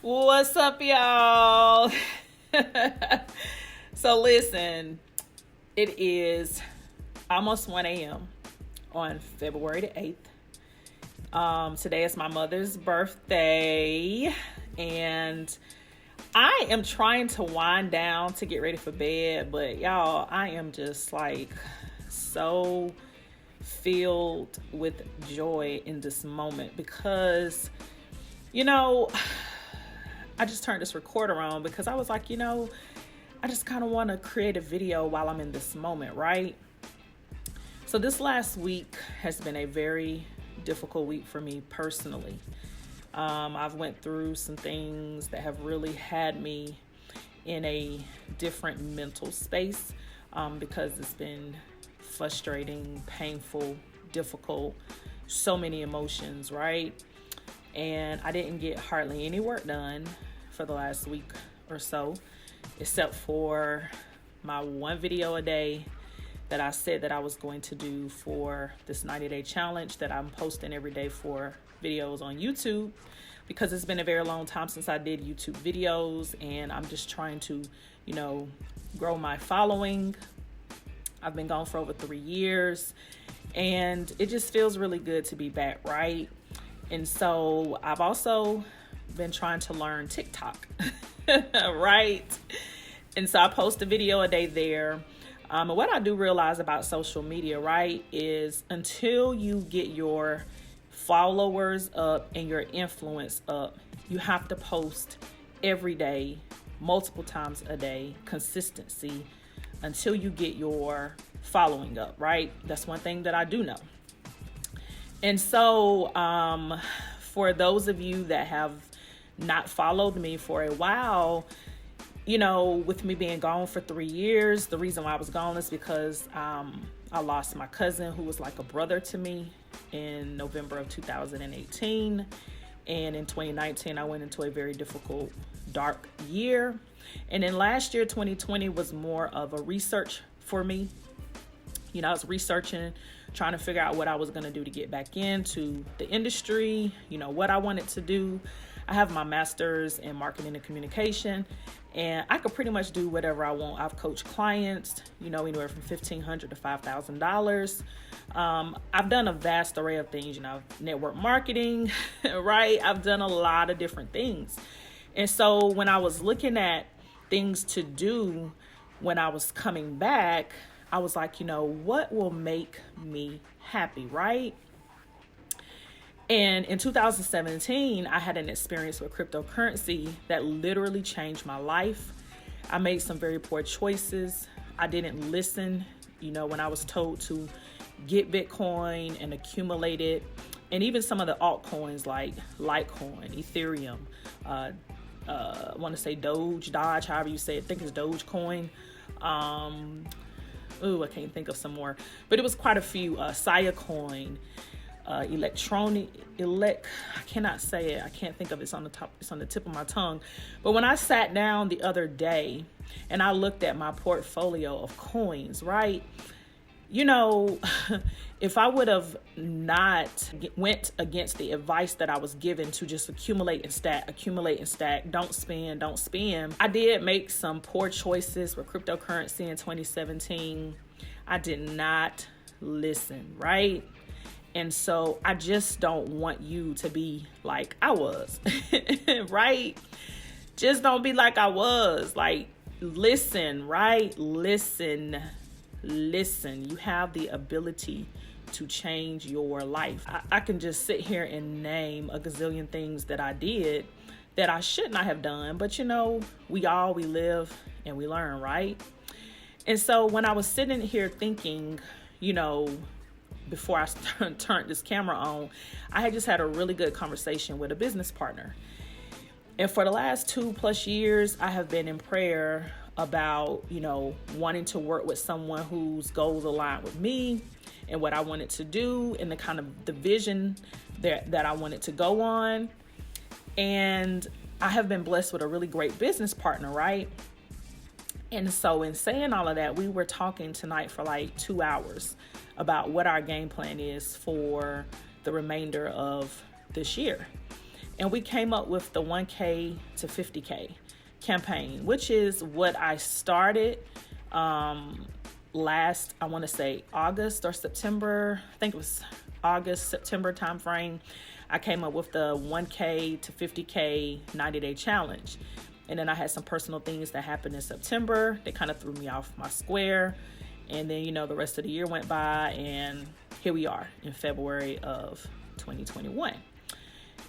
What's up, y'all? So, listen, it is almost 1 a.m. on February the 8th. Today is my mother's birthday, and I am trying to wind down to get ready for bed, but y'all, I am just like so filled with joy in this moment because, you know, I just turned this recorder on because I was like, I just kind of want to create a video while I'm in this moment, right? So this last week has been a very difficult week for me personally. I've went through some things that have really had me in a different mental space because it's been frustrating, painful, difficult, so many emotions, right? And I didn't get hardly any work done for the last week or so, except for my one video a day that I said that I was going to do for this 90-day challenge that I'm posting every day for videos on YouTube, because it's been a very long time since I did YouTube videos, and I'm just trying to, grow my following. I've been gone for over 3 years, and it just feels really good to be back, right? And so I've also been trying to learn TikTok, right? And so I post a video a day there. And what I do realize about social media, right, is until you get your followers up and your influence up, you have to post every day, multiple times a day, consistency, until you get your following up, right? That's one thing that I do know. And so for those of you that have not followed me for a while, with me being gone for 3 years, the reason why I was gone is because I lost my cousin, who was like a brother to me, in November of 2018. And in 2019, I went into a very difficult, dark year. And then last year, 2020, was more of a research for me. I was researching, trying to figure out what I was going to do to get back into the industry, what I wanted to do. I have my master's in marketing and communication, and I could pretty much do whatever I want. I've coached clients, anywhere from $1,500 to $5,000. I've done a vast array of things, network marketing, right? I've done a lot of different things. And so when I was looking at things to do when I was coming back, I was like, what will make me happy, right? And in 2017, I had an experience with cryptocurrency that literally changed my life. I made some very poor choices. I didn't listen, when I was told to get Bitcoin and accumulate it. And even some of the altcoins like Litecoin, Ethereum, I want to say Dodge, however you say it. I think it's Dogecoin. I can't think of some more. But it was quite a few. Siacoin. I cannot say it. I can't think of it. It's on the tip of my tongue. But when I sat down the other day and I looked at my portfolio of coins, right? If I would have not went against the advice that I was given to just accumulate and stack, don't spend. I did make some poor choices with cryptocurrency in 2017. I did not listen, right? And so I just don't want you to be like I was, right? Just don't be like I was. Like, listen, right? Listen. You have the ability to change your life. I can just sit here and name a gazillion things that I did that I should not have done. But we live and we learn, right? And so when I was sitting here thinking, before I turned this camera on, I had just had a really good conversation with a business partner. And for the last 2+ years, I have been in prayer about, wanting to work with someone whose goals align with me and what I wanted to do and the kind of the vision that I wanted to go on. And I have been blessed with a really great business partner, right? And so in saying all of that, we were talking tonight for like 2 hours about what our game plan is for the remainder of this year. And we came up with the 1K to 50K campaign, which is what I started last, I want to say August or September. I think it was August, September timeframe. I came up with the 1K to 50K 90-day challenge. And then I had some personal things that happened in September. They kind of threw me off my square. And then, the rest of the year went by, and here we are in February of 2021.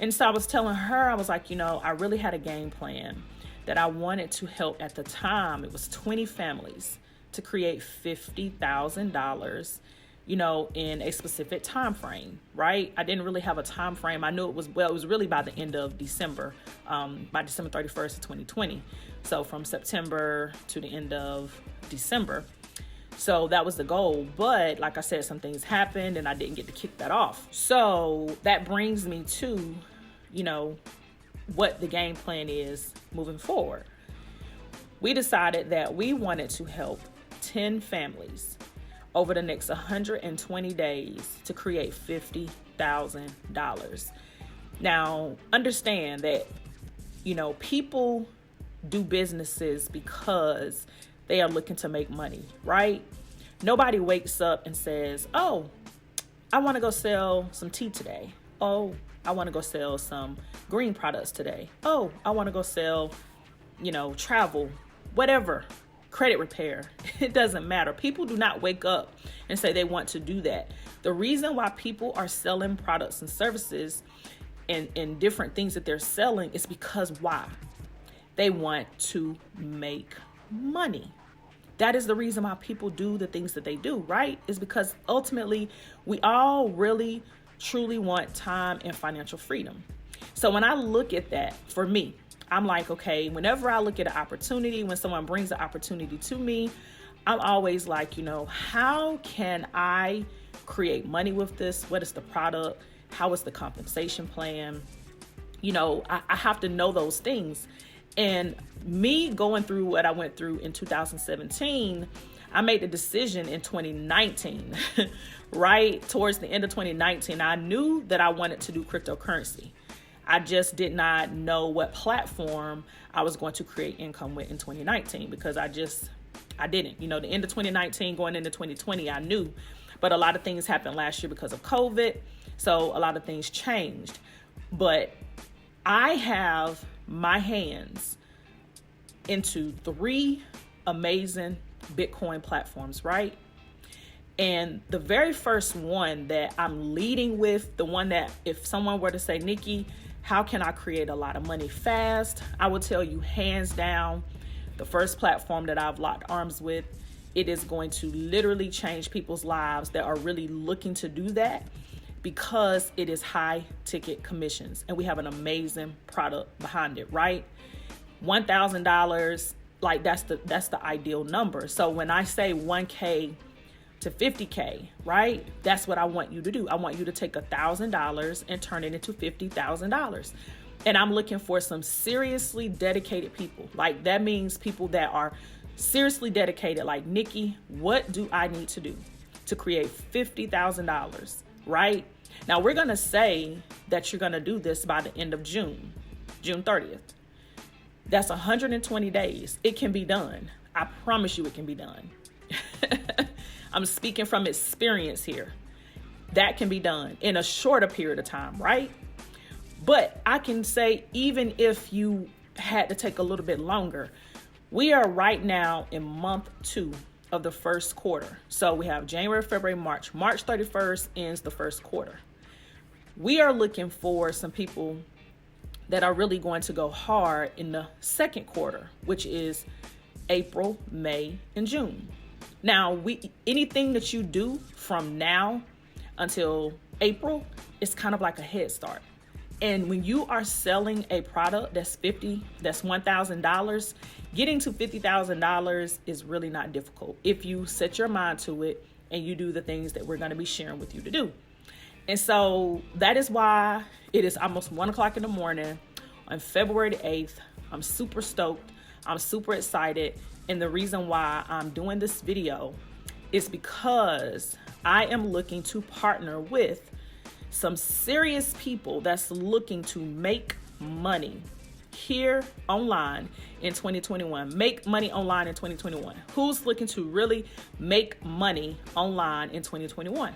And so I was telling her, I was like, I really had a game plan that I wanted to help. At the time, it was 20 families to create $50,000, in a specific time frame, right? I didn't really have a time frame. I knew it was really by the end of December, by December 31st of 2020. So from September to the end of December. So that was the goal. But like I said, some things happened and I didn't get to kick that off. So that brings me to, what the game plan is moving forward. We decided that we wanted to help 10 families over the next 120 days to create $50,000. Now, understand that, people do businesses because they are looking to make money, right? Nobody wakes up and says, oh, I want to go sell some tea today. Oh, I want to go sell some green products today. Oh, I want to go sell, travel, whatever, credit repair. It doesn't matter. People do not wake up and say they want to do that. The reason why people are selling products and services and different things that they're selling is because why? They want to make money. That is the reason why people do the things that they do, right? Is because ultimately we all really truly want time and financial freedom. So when I look at that, for me, I'm like, okay, whenever I look at an opportunity, when someone brings an opportunity to me, I'm always like, how can I create money with this? What is the product? How is the compensation plan? I have to know those things. And me going through what I went through in 2017, I made the decision in 2019, right? Towards the end of 2019, I knew that I wanted to do cryptocurrency. I just did not know what platform I was going to create income with in 2019 because I didn't. The end of 2019 going into 2020, I knew. But a lot of things happened last year because of COVID. So a lot of things changed. But I have my hands into 3 amazing Bitcoin platforms, right? And the very first one that I'm leading with, the one that if someone were to say, Nikki, how can I create a lot of money fast? I will tell you hands down, the first platform that I've locked arms with, it is going to literally change people's lives that are really looking to do that because it is high ticket commissions and we have an amazing product behind it, right? $1,000, like that's the ideal number. So when I say 1K to 50K, right? That's what I want you to do. I want you to take $1,000 and turn it into $50,000. And I'm looking for some seriously dedicated people. Like that means people that are seriously dedicated. Like, Nikki, what do I need to do to create $50,000, right? Now we're going to say that you're going to do this by the end of June 30th. That's 120 days. It can be done. I promise you it can be done. I'm speaking from experience here. That can be done in a shorter period of time, right? But I can say even if you had to take a little bit longer, we are right now in month 2 of the first quarter. So we have January, February, March. March 31st ends the first quarter. We are looking for some people that are really going to go hard in the second quarter, which is April, May, and June. Now, anything that you do from now until April is kind of like a head start. And when you are selling a product that's $1,000, getting to $50,000 is really not difficult if you set your mind to it and you do the things that we're going to be sharing with you to do. And so that is why it is almost 1:00 in the morning on February the 8th. I'm super stoked. I'm super excited. And the reason why I'm doing this video is because I am looking to partner with some serious people that's looking to make money here online in 2021. Make money online in 2021. Who's looking to really make money online in 2021?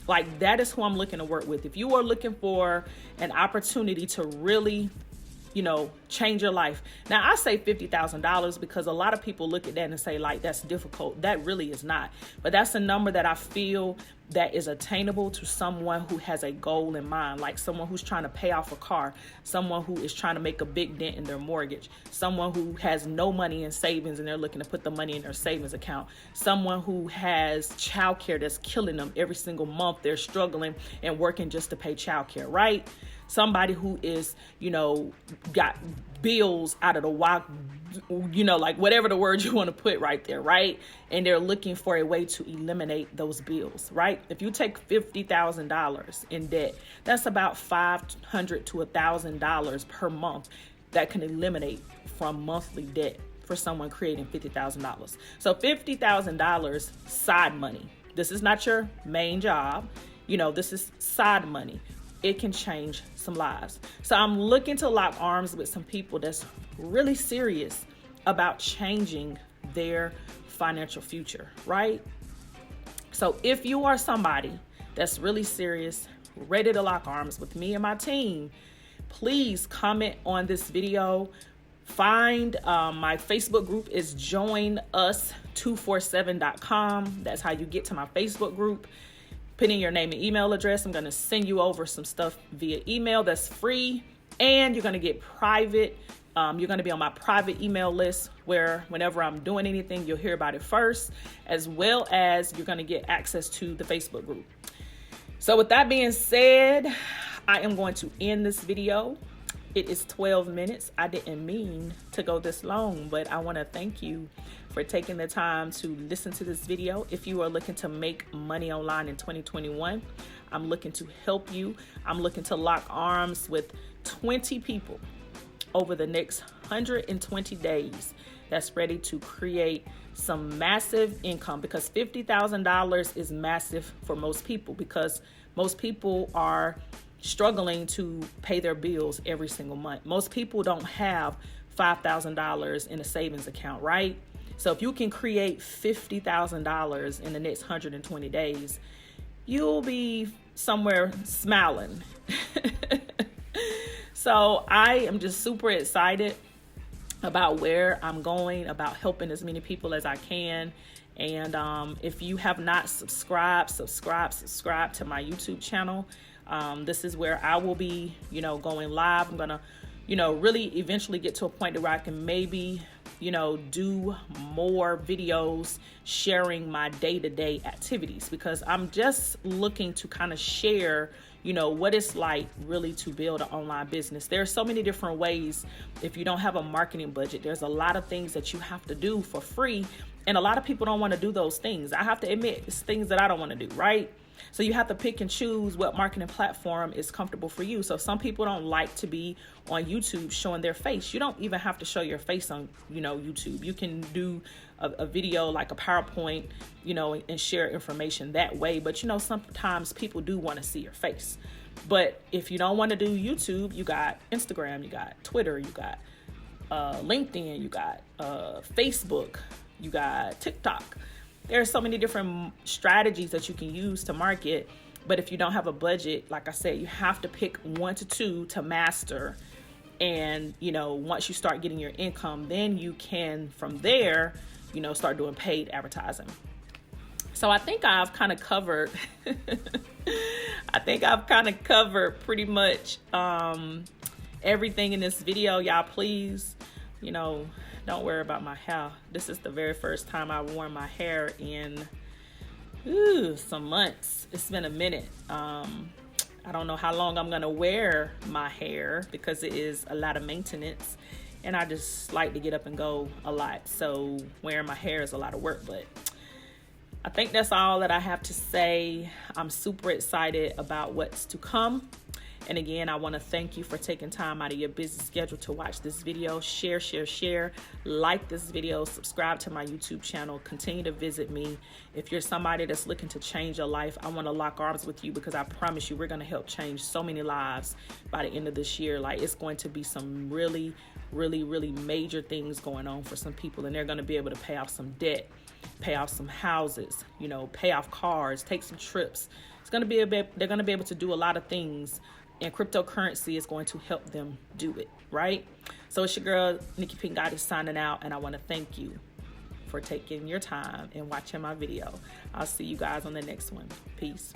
Like, that is who I'm looking to work with. If you are looking for an opportunity to really, change your life. Now, I say $50,000 because a lot of people look at that and say, like, that's difficult. That really is not. But that's a number that I feel that is attainable to someone who has a goal in mind, like someone who's trying to pay off a car, someone who is trying to make a big dent in their mortgage, someone who has no money in savings and they're looking to put the money in their savings account, someone who has childcare that's killing them every single month. They're struggling and working just to pay childcare, right? Somebody who is, got bills out of the wild, like whatever the word you want to put right there, right? And they're looking for a way to eliminate those bills, right? If you take $50,000 in debt, that's about $500 to $1,000 per month that can eliminate from monthly debt for someone creating $50,000. So $50,000 side money. This is not your main job. This is side money. It can change some lives. So I'm looking to lock arms with some people that's really serious about changing their financial future, right? So if you are somebody that's really serious, ready to lock arms with me and my team, please comment on this video. Find my Facebook group is joinus247.com. That's how you get to my Facebook group. Put in your name and email address. I'm going to send you over some stuff via email that's free, and you're going to get private. You're going to be on my private email list where whenever I'm doing anything, you'll hear about it first, as well as you're going to get access to the Facebook group. So with that being said, I am going to end this video. It is 12 minutes. I didn't mean to go this long, but I want to thank you for taking the time to listen to this video. If you are looking to make money online in 2021, I'm looking to help you. I'm looking to lock arms with 20 people over the next 120 days that's ready to create some massive income, because $50,000 is massive for most people, because most people are struggling to pay their bills every single month. Most people don't have $5,000 in a savings account, right? So if you can create $50,000 in the next 120 days, you'll be somewhere smiling. So I am just super excited about where I'm going, about helping as many people as I can. And if you have not subscribed to my YouTube channel. This is where I will be, going live. I'm going to, really eventually get to a point where I can maybe, do more videos sharing my day-to-day activities, because I'm just looking to kind of share, what it's like really to build an online business. There are so many different ways. If you don't have a marketing budget, there's a lot of things that you have to do for free. And a lot of people don't want to do those things. I have to admit, it's things that I don't want to do, right? So you have to pick and choose what marketing platform is comfortable for you. So some people don't like to be on YouTube showing their face. You don't even have to show your face on, YouTube. You can do a video like a PowerPoint, and share information that way. But, sometimes people do want to see your face. But if you don't want to do YouTube, you got Instagram, you got Twitter, you got LinkedIn, you got Facebook, you got TikTok. There are so many different strategies that you can use to market. But if you don't have a budget, like I said, you have to pick 1 to 2 to master. And, once you start getting your income, then you can, from there, start doing paid advertising. So I think I've kind of covered, pretty much everything in this video. Y'all, please, don't worry about my hair. This is the very first time I've worn my hair in some months. It's been a minute. I don't know how long I'm gonna wear my hair because it is a lot of maintenance, and I just like to get up and go a lot. So wearing my hair is a lot of work, but I think that's all that I have to say. I'm super excited about what's to come. And again, I want to thank you for taking time out of your busy schedule to watch this video. Share, share, share. Like this video. Subscribe to my YouTube channel. Continue to visit me. If you're somebody that's looking to change your life, I want to lock arms with you, because I promise you we're going to help change so many lives by the end of this year. Like, it's going to be some really, really, really major things going on for some people, and they're going to be able to pay off some debt, pay off some houses, you know, pay off cars, take some trips. It's going to be they're going to be able to do a lot of things, and cryptocurrency is going to help them do it, right? So it's your girl, Nikki PinkkGoddess, signing out, and I want to thank you for taking your time and watching my video. I'll see you guys on the next one. Peace.